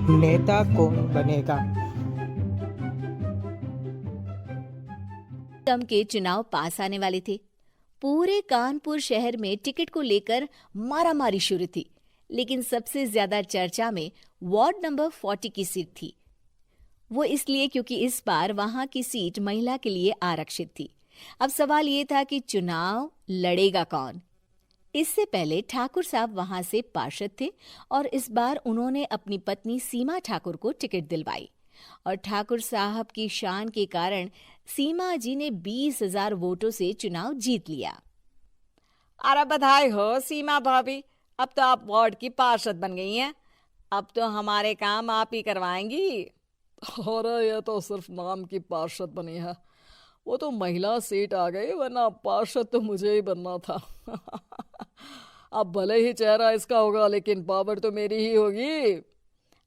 नेता कौन बनेगा? निगम के चुनाव पास आने वाले थे। पूरे कानपुर शहर में टिकट को लेकर मारामारी शुरू थी, लेकिन सबसे ज्यादा चर्चा में वार्ड नंबर 40 की सीट थी। वो इसलिए क्योंकि इस बार वहां की सीट महिला के लिए आरक्षित थी। अब सवाल ये था कि चुनाव लड़ेगा कौन। इससे पहले ठाकुर साहब वहां से पार्षद थे और इस बार उन्होंने अपनी पत्नी सीमा ठाकुर को टिकट दिलवाई और ठाकुर साहब की शान के कारण सीमा जी ने 20,000 वोटों से चुनाव जीत लिया। अरे बधाई हो सीमा भाभी, अब तो आप वार्ड की पार्षद बन गई हैं। अब तो हमारे काम आप ही करवाएंगी। अरे ये तो सिर्फ नाम की पार्षद बनी है, वो तो महिला सीट आ गई, वरना पार्षद तो मुझे ही बनना था। अब भले ही चेहरा इसका होगा, लेकिन पावर तो मेरी ही होगी।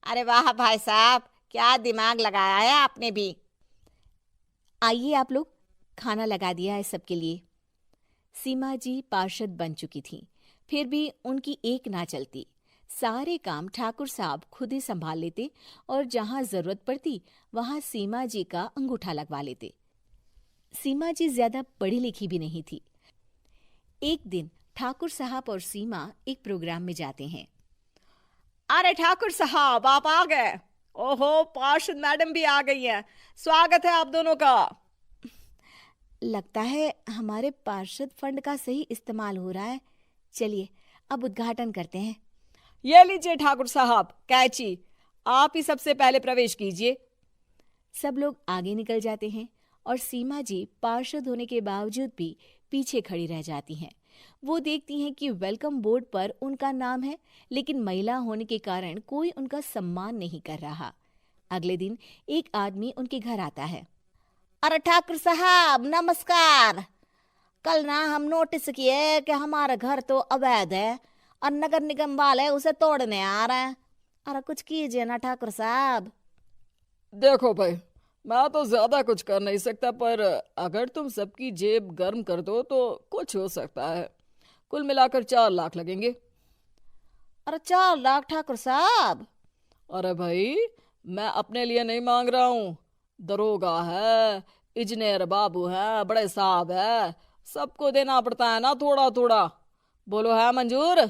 अरे वाह भाई साहब, क्या दिमाग लगाया है आपने भी। आइए आप लोग, खाना लगा दिया है सबके लिए। सीमा जी पार्षद बन चुकी थीं, फिर भी उनकी एक ना चलती। सारे काम ठाकुर साहब खुद ही संभाल लेते और जहां जरूरत पड़ती वहां सीमा जी का अंगूठा लगवा लेते। सीमा जी ज्यादा पढ़ी लिखी भी नहीं थी। एक दिन ठाकुर साहब और सीमा एक प्रोग्राम में जाते हैं। अरे ठाकुर साहब, आप आ गए। ओहो, पार्षद मैडम भी आ गई हैं। स्वागत है आप दोनों का। लगता है हमारे पार्षद फंड का सही इस्तेमाल हो रहा है। चलिए अब उद्घाटन करते हैं। ये लीजिए ठाकुर साहब कैची, आप ही सबसे पहले प्रवेश कीजिए। सब लोग आगे निकल जाते हैं और सीमा जी पार्षद होने के बावजूद भी पीछे खड़ी रह जाती हैं। वो देखती हैं कि वेलकम बोर्ड पर उनका नाम है, लेकिन महिला होने के कारण कोई उनका सम्मान नहीं कर रहा। अगले दिन एक आदमी उनके घर आता है। अरे ठाकुर साहब नमस्कार। कल ना हम नोटिस किए कि हमारा घर तो अवैध है और नगर निगम वाले उसे तोड़ने आ रहे हैं। अरे कुछ कीजिए ना ठाकुर साहब। देखो भाई, मैं तो ज्यादा कुछ कर नहीं सकता, पर अगर तुम सबकी जेब गर्म कर दो तो कुछ हो सकता है। कुल मिलाकर 4 लाख लगेंगे। अरे 4 लाख ठाकुर साहब? अरे भाई, मैं अपने लिए नहीं मांग रहा हूँ। दरोगा है, इंजीनियर बाबू है, बड़े साहब है, सबको देना पड़ता है ना थोड़ा थोड़ा। बोलो है मंजूर?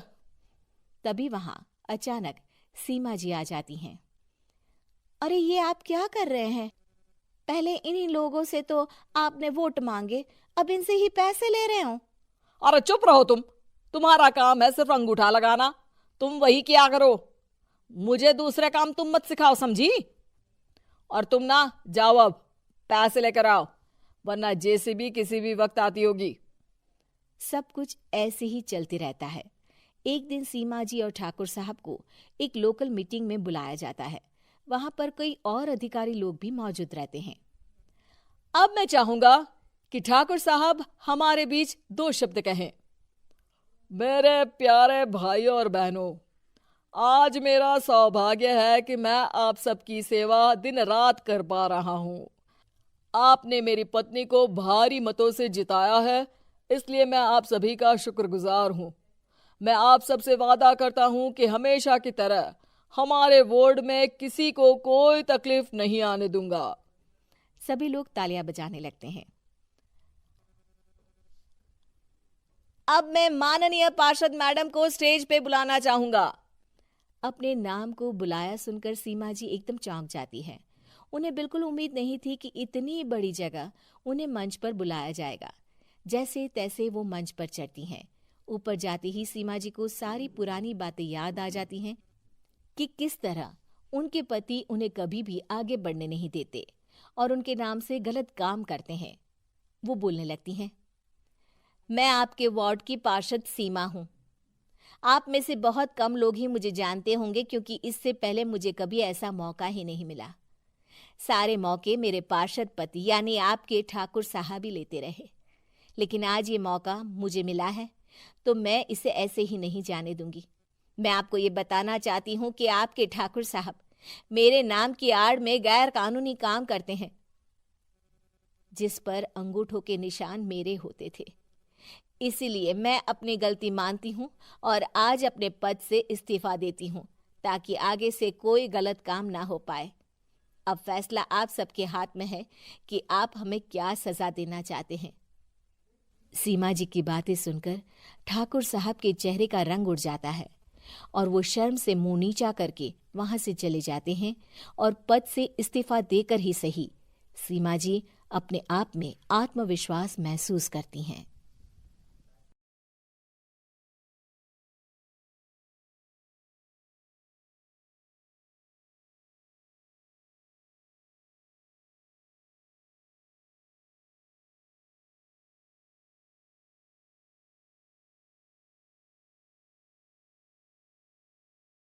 तभी वहां अचानक सीमा जी आ जाती हैं। अरे ये आप क्या कर रहे हैं? पहले इन्हीं लोगों से तो आपने वोट मांगे, अब इनसे ही पैसे ले रहे हो। अरे चुप रहो तुम। तुम्हारा काम है सिर्फ अंगूठा लगाना, तुम वही किया करो। मुझे दूसरे काम तुम मत सिखाओ, समझी? और तुम ना जाओ, अब पैसे लेकर आओ, वरना जेसीबी किसी भी वक्त आती होगी। सब कुछ ऐसे ही चलते रहता है। एक दिन सीमा जी और ठाकुर साहब को एक लोकल मीटिंग में बुलाया जाता है। वहां पर कई और अधिकारी लोग भी मौजूद रहते हैं। अब मैं चाहूंगा कि ठाकुर साहब हमारे बीच 2 शब्द कहें। मेरे प्यारे भाइयों और बहनों, आज मेरा सौभाग्य है कि मैं आप सबकी सेवा दिन रात कर पा रहा हूं। आपने मेरी पत्नी को भारी मतों से जिताया है, इसलिए मैं आप सभी का शुक्रगुजार हूं। मैं आप सबसे वादा करता हूं कि हमेशा की तरह हमारे वार्ड में किसी को कोई तकलीफ नहीं आने दूंगा। सभी लोग तालियां बजाने लगते हैं। अब मैं माननीय पार्षद मैडम को स्टेज पे बुलाना चाहूंगा। अपने नाम को बुलाया सुनकर सीमा जी एकदम चौंक जाती है। उन्हें बिल्कुल उम्मीद नहीं थी कि इतनी बड़ी जगह उन्हें मंच पर बुलाया जाएगा। जैसे तैसे वो मंच पर चढ़ती हैं। ऊपर जाते ही सीमा जी को सारी पुरानी बातें याद आ जाती हैं कि किस तरह उनके पति उन्हें कभी भी आगे बढ़ने नहीं देते और उनके नाम से गलत काम करते हैं। वो बोलने लगती हैं। मैं आपके वार्ड की पार्षद सीमा हूं। आप में से बहुत कम लोग ही मुझे जानते होंगे, क्योंकि इससे पहले मुझे कभी ऐसा मौका ही नहीं मिला। सारे मौके मेरे पार्षद पति यानी आपके ठाकुर साहब ही लेते रहे, लेकिन आज ये मौका मुझे मिला है तो मैं इसे ऐसे ही नहीं जाने दूंगी। मैं आपको ये बताना चाहती हूँ कि आपके ठाकुर साहब मेरे नाम की आड़ में गैर कानूनी काम करते हैं, जिस पर अंगूठों के निशान मेरे होते थे। इसीलिए मैं अपनी गलती मानती हूँ और आज अपने पद से इस्तीफा देती हूँ, ताकि आगे से कोई गलत काम ना हो पाए। अब फैसला आप सबके हाथ में है कि आप हमें क्या सजा देना चाहते हैं। सीमा जी की बातें सुनकर ठाकुर साहब के चेहरे का रंग उड़ जाता है और वो शर्म से मुंह नीचा करके वहां से चले जाते हैं और पद से इस्तीफा देकर ही सही सीमा जी अपने आप में आत्मविश्वास महसूस करती हैं।